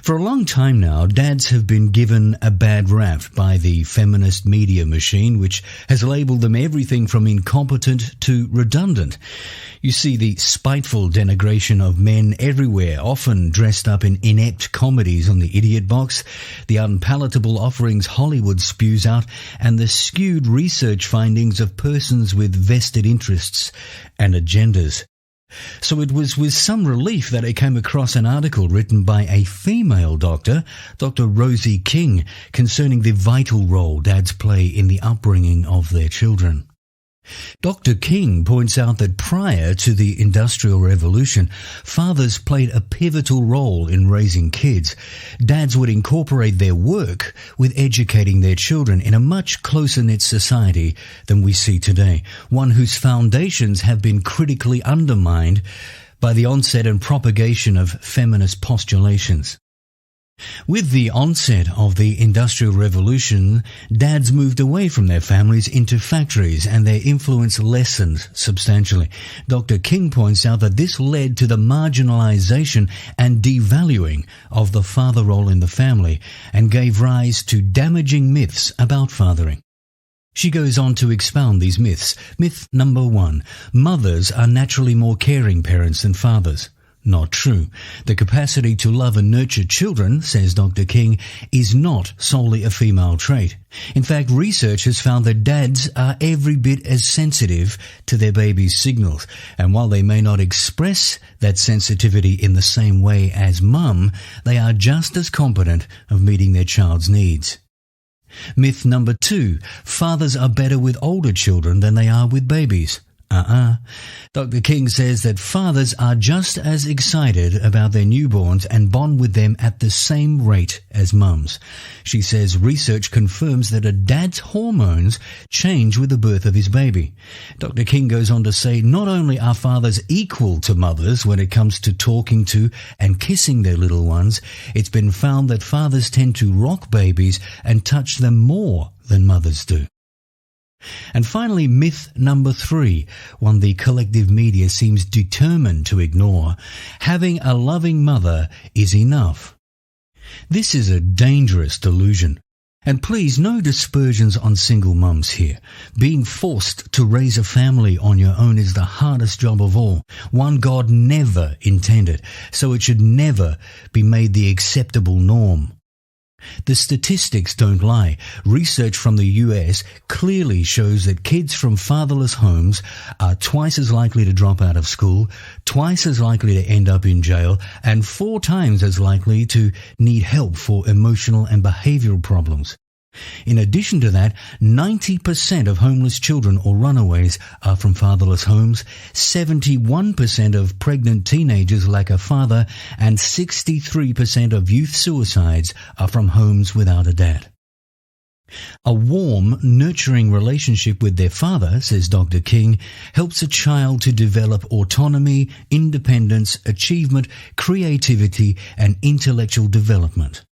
For a long time now, dads have been given a bad rap by the feminist media machine, which has labelled them everything from incompetent to redundant. You see the spiteful denigration of men everywhere, often dressed up in inept comedies on the idiot box, the unpalatable offerings Hollywood spews out, and the skewed research findings of persons with vested interests and agendas. So it was with some relief that I came across an article written by a female doctor, Dr. Rosie King, concerning the vital role dads play in the upbringing of their children. Dr. King points out that prior to the Industrial Revolution, fathers played a pivotal role in raising kids. Dads would incorporate their work with educating their children in a much closer-knit society than we see today, one whose foundations have been critically undermined by the onset and propagation of feminist postulations. With the onset of the Industrial Revolution, dads moved away from their families into factories and their influence lessened substantially. Dr. King points out that this led to the marginalization and devaluing of the father role in the family and gave rise to damaging myths about fathering. She goes on to expound these myths. Myth number 1, mothers are naturally more caring parents than fathers. Not true. The capacity to love and nurture children, says Dr. King, is not solely a female trait. In fact, research has found that dads are every bit as sensitive to their baby's signals, and while they may not express that sensitivity in the same way as mum, they are just as competent of meeting their child's needs. Myth number 2, fathers are better with older children than they are with babies. Dr. King says that fathers are just as excited about their newborns and bond with them at the same rate as mums. She says research confirms that a dad's hormones change with the birth of his baby. Dr. King goes on to say not only are fathers equal to mothers when it comes to talking to and kissing their little ones, it's been found that fathers tend to rock babies and touch them more than mothers do. And finally, myth number 3, one the collective media seems determined to ignore. Having a loving mother is enough. This is a dangerous delusion. And please, no dispersions on single mums here. Being forced to raise a family on your own is the hardest job of all, one God never intended, so it should never be made the acceptable norm. The statistics don't lie. Research from the US clearly shows that kids from fatherless homes are twice as likely to drop out of school, twice as likely to end up in jail, and 4 times as likely to need help for emotional and behavioral problems. In addition to that, 90% of homeless children or runaways are from fatherless homes, 71% of pregnant teenagers lack a father, and 63% of youth suicides are from homes without a dad. A warm, nurturing relationship with their father, says Dr. King, helps a child to develop autonomy, independence, achievement, creativity, and intellectual development.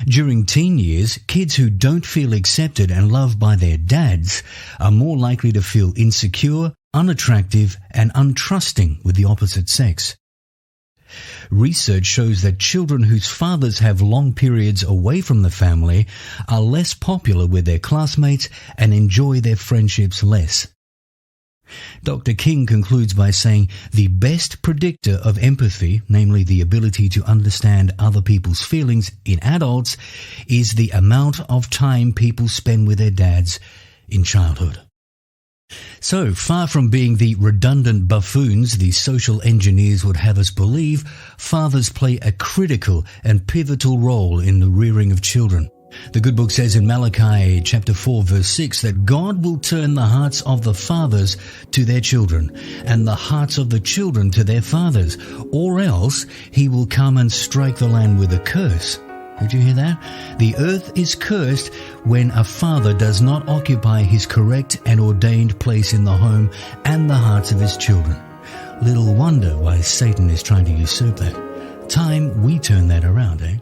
During teen years, kids who don't feel accepted and loved by their dads are more likely to feel insecure, unattractive, and untrusting with the opposite sex. Research shows that children whose fathers have long periods away from the family are less popular with their classmates and enjoy their friendships less. Dr. King concludes by saying the best predictor of empathy, namely the ability to understand other people's feelings in adults, is the amount of time people spend with their dads in childhood. So, far from being the redundant buffoons the social engineers would have us believe, fathers play a critical and pivotal role in the rearing of children. The good book says in Malachi chapter 4 verse 6 that God will turn the hearts of the fathers to their children and the hearts of the children to their fathers, or else he will come and strike the land with a curse. Did you hear that? The earth is cursed when a father does not occupy his correct and ordained place in the home and the hearts of his children. Little wonder why Satan is trying to usurp that. Time we turn that around, eh?